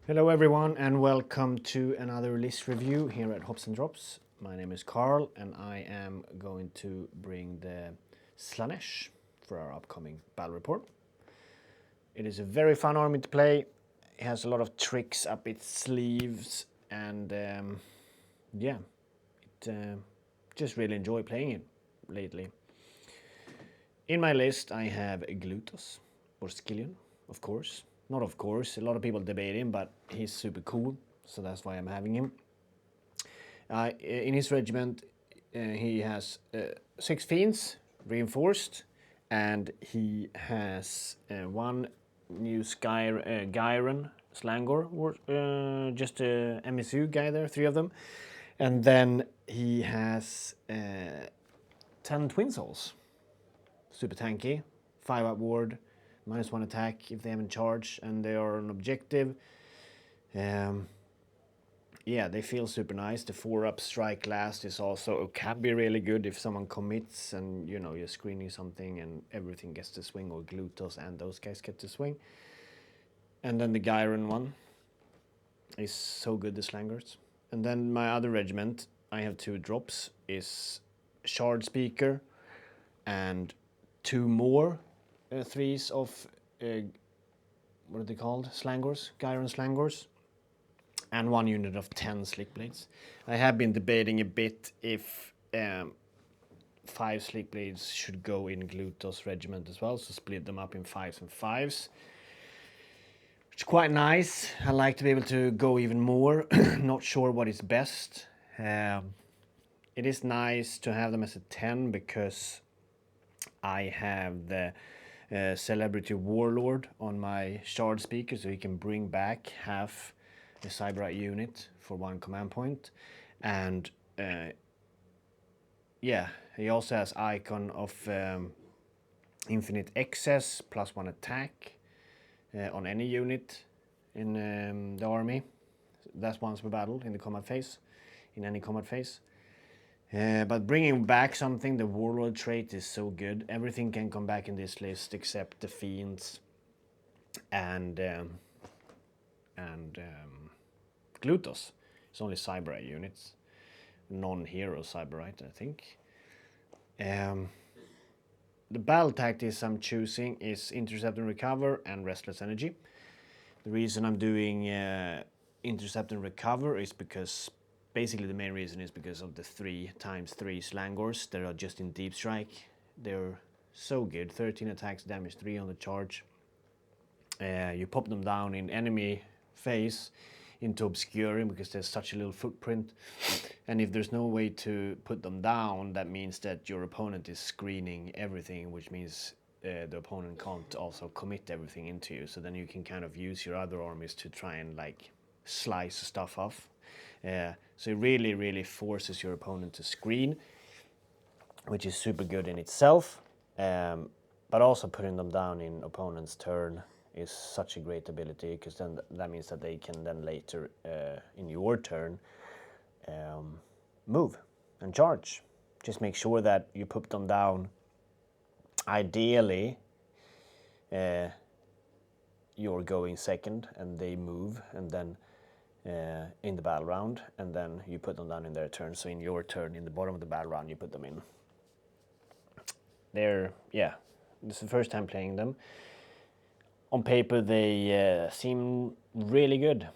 Hello everyone and welcome to another list review here at Hops and Drops. My name is Karl and I am going to bring the Slaanesh for our upcoming battle report. It is a very fun army to play. It has a lot of tricks up its sleeves and just really enjoy playing it lately. In my list I have Glutos or Skillion, of course. Not of course, a lot of people debate him, but he's super cool, so that's why I'm having him. In his regiment, he has 6 fiends, reinforced, and he has one new Ghyran Slangor, just a MSU guy there, 3 of them. And then he has 10 Twin Souls, super tanky, 5-up ward, -1 attack if they haven't charged and they are on objective. Yeah, they feel super nice. The 4-up strike last is also can be really good if someone commits and you're screening something and everything gets to swing, or Glutos and those guys get to swing. And then the Ghyran one is so good, the Slangers. And then my other regiment, I have 2 drops, is Shard Speaker and 2 more 3s of what are they called? Slangors, Ghyran Slangors, and 1 unit of 10 Slick Blades. I have been debating a bit if 5 Slick Blades should go in Glutos regiment as well, so split them up in 5s and 5s. Which is quite nice. I like to be able to go even more. Not sure what is best. It is nice to have them as a 10 because I have the Celebrity Warlord on my Shard Speaker, so he can bring back half a Cyberite unit for 1 command point. And yeah, he also has Icon of Infinite Excess, +1 attack on any unit in the army. That's once per battle in the combat phase, in any combat phase. But bringing back something, the Warlord trait is so good. Everything can come back in this list except the Fiends and Glutos. It's only Cyberite units, non-hero Cyberite, I think. The battle tactics I'm choosing is Intercept and Recover and Restless Energy. The reason I'm doing Intercept and Recover is because basically the main reason is because of the 3x3 Slangors that are just in Deep Strike. They're so good. 13 attacks, damage 3 on the charge. You pop them down in enemy phase into Obscuring because there's such a little footprint. And if there's no way to put them down, that means that your opponent is screening everything, which means the opponent can't also commit everything into you. So then you can kind of use your other armies to try and like slice stuff off. So it really, really forces your opponent to screen, which is super good in itself. But also putting them down in opponent's turn is such a great ability, because then that means that they can then later in your turn move and charge. Just make sure that you put them down. Ideally, you're going second and they move, and then in the battle round, and then you put them down in their turn. So in your turn, in the bottom of the battle round, you put them in. This is the first time playing them. On paper, they seem really good.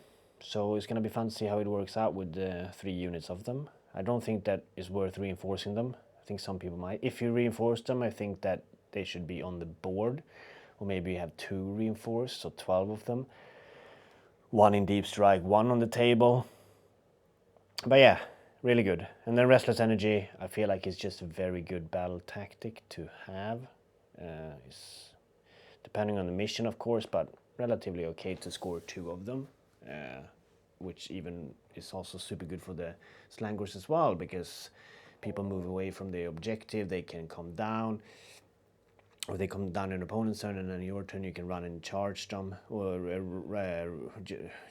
So it's going to be fun to see how it works out with 3 units of them. I don't think that it's worth reinforcing them. I think some people might. If you reinforce them, I think that they should be on the board. Or maybe you have 2 reinforced, so 12 of them. 1 in Deep Strike, 1 on the table. But yeah, really good. And then Restless Energy, I feel like it's just a very good battle tactic to have. It's depending on the mission, of course, but relatively okay to score 2 of them. Which even is also super good for the Slangors as well, because people move away from the objective, they can come down. Or they come down in opponent's turn, and then your turn you can run and charge them, or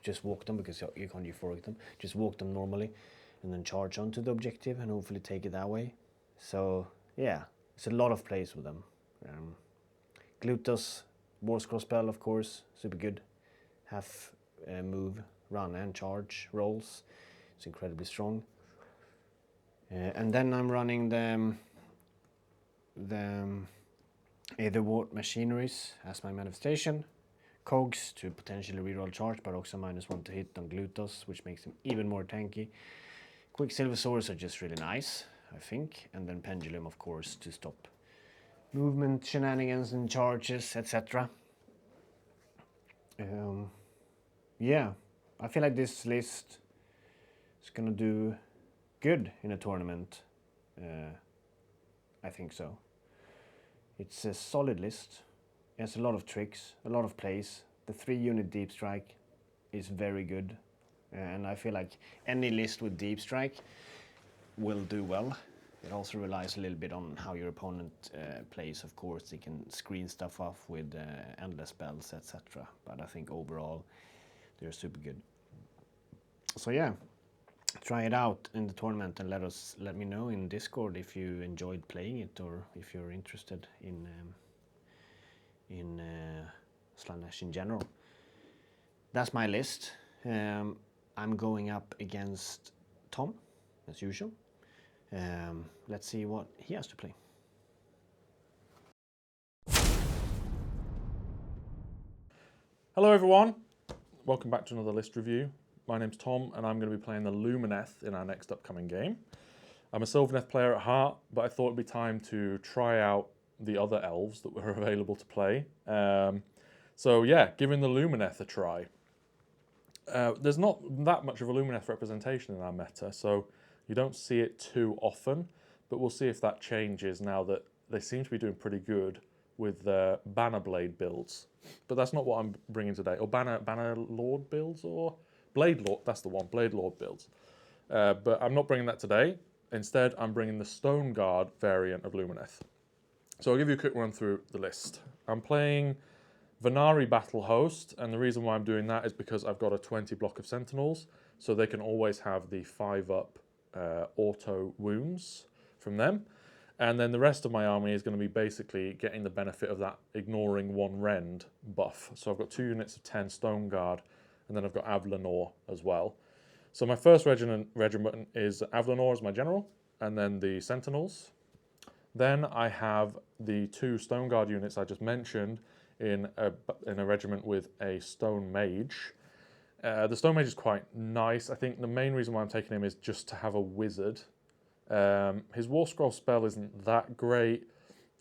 just walk them, because you can't euphoric them. Just walk them normally, and then charge onto the objective, and hopefully take it that way. So yeah, it's a lot of plays with them. Glutos, War Scroll spell, of course, super good. Half move, run and charge rolls. It's incredibly strong. And then I'm running the Aetherquartz machineries as my manifestation. Cogs to potentially reroll charge, but also -1 to hit on Glutos, which makes him even more tanky. Quicksilver swords are just really nice, I think. And then Pendulum, of course, to stop movement, shenanigans and charges, etc. Yeah, I feel like this list is gonna do good in a tournament. I think so. It's a solid list. It has a lot of tricks, a lot of plays. The 3-unit deep strike is very good. And I feel like any list with deep strike will do well. It also relies a little bit on how your opponent plays, of course. They can screen stuff off with endless spells, etc. But I think overall, they're super good. So yeah, try it out in the tournament and let me know in Discord if you enjoyed playing it or if you're interested in Slaanesh in general. That's my list. I'm going up against Tom, as usual. Let's see what he has to play. Hello everyone, welcome back to another list review. My name's Tom and I'm going to be playing the Lumineth in our next upcoming game. I'm a Sylvaneth player at heart, but I thought it'd be time to try out the other elves that were available to play. So yeah, giving the Lumineth a try. There's not that much of a Lumineth representation in our meta, so you don't see it too often, but we'll see if that changes now that they seem to be doing pretty good with the Banner Blade builds. But that's not what I'm bringing today. Or Banner Lord builds, or Blade Lord, that's the one, Blade Lord builds. But I'm not bringing that today. Instead, I'm bringing the Stoneguard variant of Lumineth. So I'll give you a quick run through the list. I'm playing Vanari Battlehost, and the reason why I'm doing that is because I've got a 20 block of Sentinels, so they can always have the 5-up auto wounds from them. And then the rest of my army is going to be basically getting the benefit of that ignoring 1 rend buff. So I've got 2 units of 10 Stoneguard, and then I've got Avalenor as well. So my first regiment is Avalenor as my general, and then the Sentinels. Then I have the 2 Stoneguard units I just mentioned in a regiment with a Stonemage. The Stonemage is quite nice. I think the main reason why I'm taking him is just to have a wizard. His War Scroll spell isn't that great.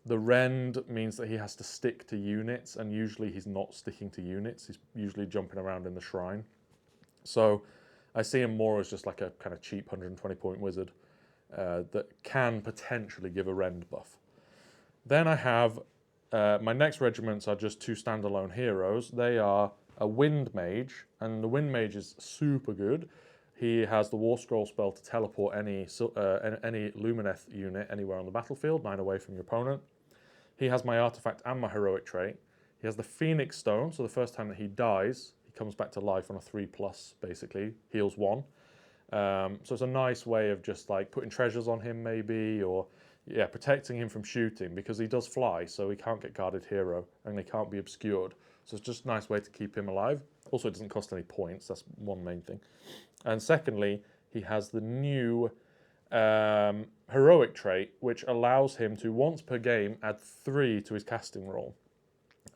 The rend means that he has to stick to units, and usually he's not sticking to units. He's usually jumping around in the shrine. So I see him more as just like a kind of cheap 120-point wizard that can potentially give a rend buff. Then I have my next regiments are just 2 standalone heroes. They are a Windmage, and the Windmage is super good. He has the War Scroll spell to teleport any Lumineth unit anywhere on the battlefield, 9 away from your opponent. He has my artifact and my heroic trait. He has the Phoenix Stone, so the first time that he dies, he comes back to life on a 3+, basically, heals 1. So it's a nice way of just like putting treasures on him maybe, or yeah, protecting him from shooting, because he does fly, so he can't get guarded hero, and he can't be obscured. So it's just a nice way to keep him alive. Also, it doesn't cost any points, that's one main thing. And secondly, he has the new heroic trait, which allows him to, once per game, add 3 to his casting roll.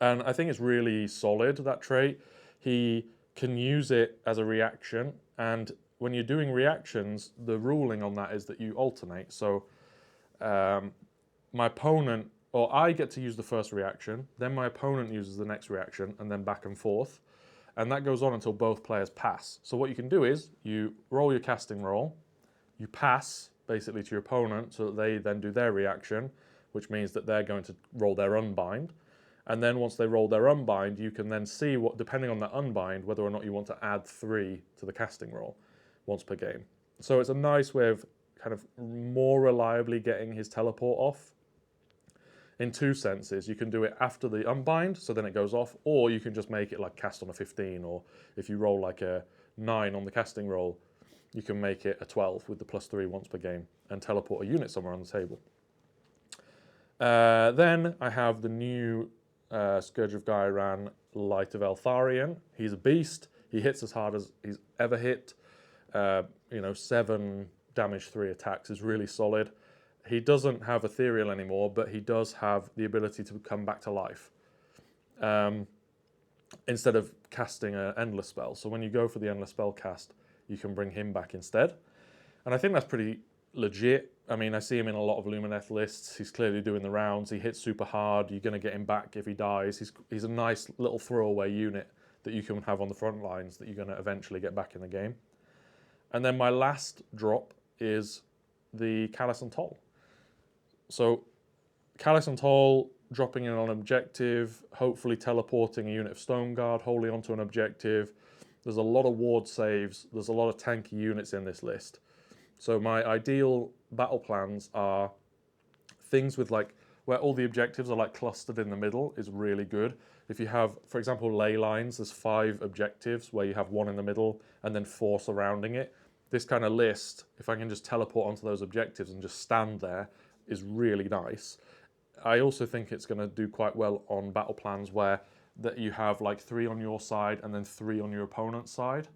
And I think it's really solid, that trait. He can use it as a reaction, and when you're doing reactions, the ruling on that is that you alternate. So my opponent, or I get to use the first reaction, then my opponent uses the next reaction, and then back and forth. And that goes on until both players pass. So what you can do is, you roll your casting roll, you pass basically to your opponent so that they then do their reaction, which means that they're going to roll their unbind. And then once they roll their unbind, you can then see, what, depending on that unbind, whether or not you want to add 3 to the casting roll once per game. So it's a nice way of kind of more reliably getting his teleport off. In 2 senses, you can do it after the unbind, so then it goes off, or you can just make it like cast on a 15, or if you roll like a 9 on the casting roll, you can make it a 12 with the +3 once per game and teleport a unit somewhere on the table. Then I have the new Scourge of Ghyran, Light of Eltharion. He's a beast. He hits as hard as he's ever hit. 7 damage 3 attacks is really solid. He doesn't have Ethereal anymore, but he does have the ability to come back to life instead of casting an endless spell. So when you go for the endless spell cast, you can bring him back instead. And I think that's pretty legit. I mean, I see him in a lot of Lumineth lists. He's clearly doing the rounds. He hits super hard. You're going to get him back if he dies. He's a nice little throwaway unit that you can have on the front lines that you're going to eventually get back in the game. And then my last drop is the Callous and Toll. So Callous and Toll dropping in on an objective, hopefully teleporting a unit of Stoneguard wholly onto an objective. There's a lot of ward saves. There's a lot of tanky units in this list. So my ideal battle plans are things with like where all the objectives are like clustered in the middle is really good. If you have, for example, ley lines, there's 5 objectives where you have 1 in the middle and then 4 surrounding it. This kind of list, if I can just teleport onto those objectives and just stand there, is really nice. I also think it's going to do quite well on battle plans where that you have like 3 on your side and then 3 on your opponent's side,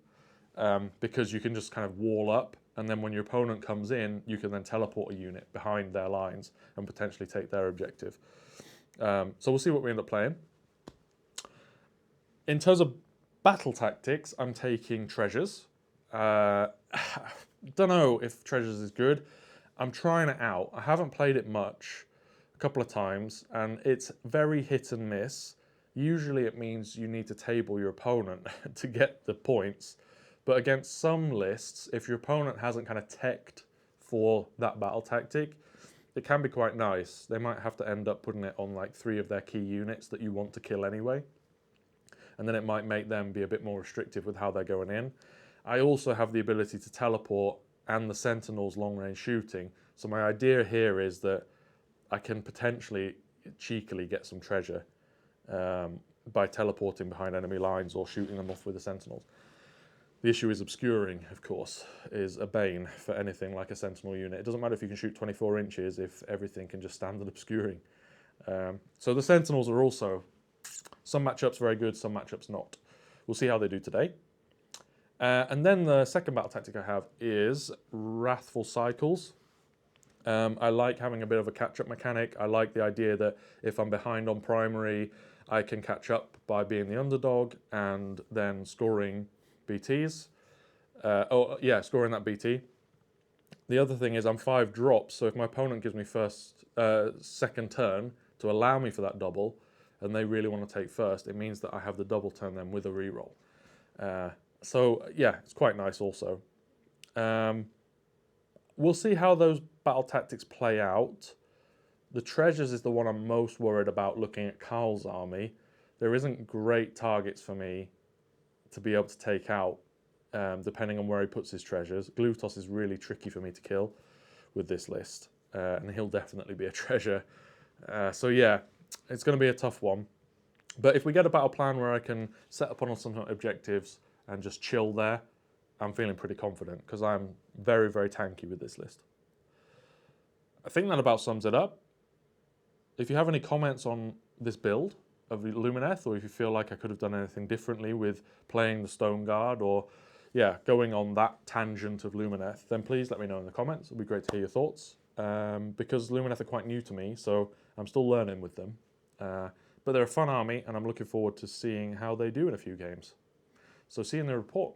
because you can just kind of wall up, and then when your opponent comes in, you can then teleport a unit behind their lines and potentially take their objective. So we'll see what we end up playing. In terms of battle tactics, I'm taking Treasures. Don't know if Treasures is good. I'm trying it out. I haven't played it much, a couple of times, and it's very hit and miss. Usually it means you need to table your opponent to get the points. But against some lists, if your opponent hasn't kind of teched for that battle tactic, it can be quite nice. They might have to end up putting it on like 3 of their key units that you want to kill anyway. And then it might make them be a bit more restrictive with how they're going in. I also have the ability to teleport and the Sentinels long-range shooting. So my idea here is that I can potentially cheekily get some treasure by teleporting behind enemy lines or shooting them off with the Sentinels. The issue is obscuring, of course, is a bane for anything like a Sentinel unit. It doesn't matter if you can shoot 24 inches if everything can just stand at obscuring. So the Sentinels are also, some matchups very good, some matchups not. We'll see how they do today. And then the second battle tactic I have is Wrathful Cycles. I like having a bit of a catch-up mechanic. I like the idea that if I'm behind on primary, I can catch up by being the underdog and then scoring BTs. Scoring that BT. The other thing is I'm 5 drops, so if my opponent gives me second turn to allow me for that double, and they really want to take first, it means that I have the double turn then with a reroll. So yeah, it's quite nice also. We'll see how those battle tactics play out. The Treasures is the one I'm most worried about looking at Karl's army. There isn't great targets for me to be able to take out, depending on where he puts his treasures. Glutos is really tricky for me to kill with this list, and he'll definitely be a treasure. So yeah, it's going to be a tough one. But if we get a battle plan where I can set up on some objectives and just chill there, I'm feeling pretty confident because I'm very, very tanky with this list. I think that about sums it up. If you have any comments on this build of Lumineth, or if you feel like I could have done anything differently with playing the Stoneguard, or going on that tangent of Lumineth, then please let me know in the comments. It'd be great to hear your thoughts, because Lumineth are quite new to me, so I'm still learning with them. But they're a fun army, and I'm looking forward to seeing how they do in a few games. So see you in the report.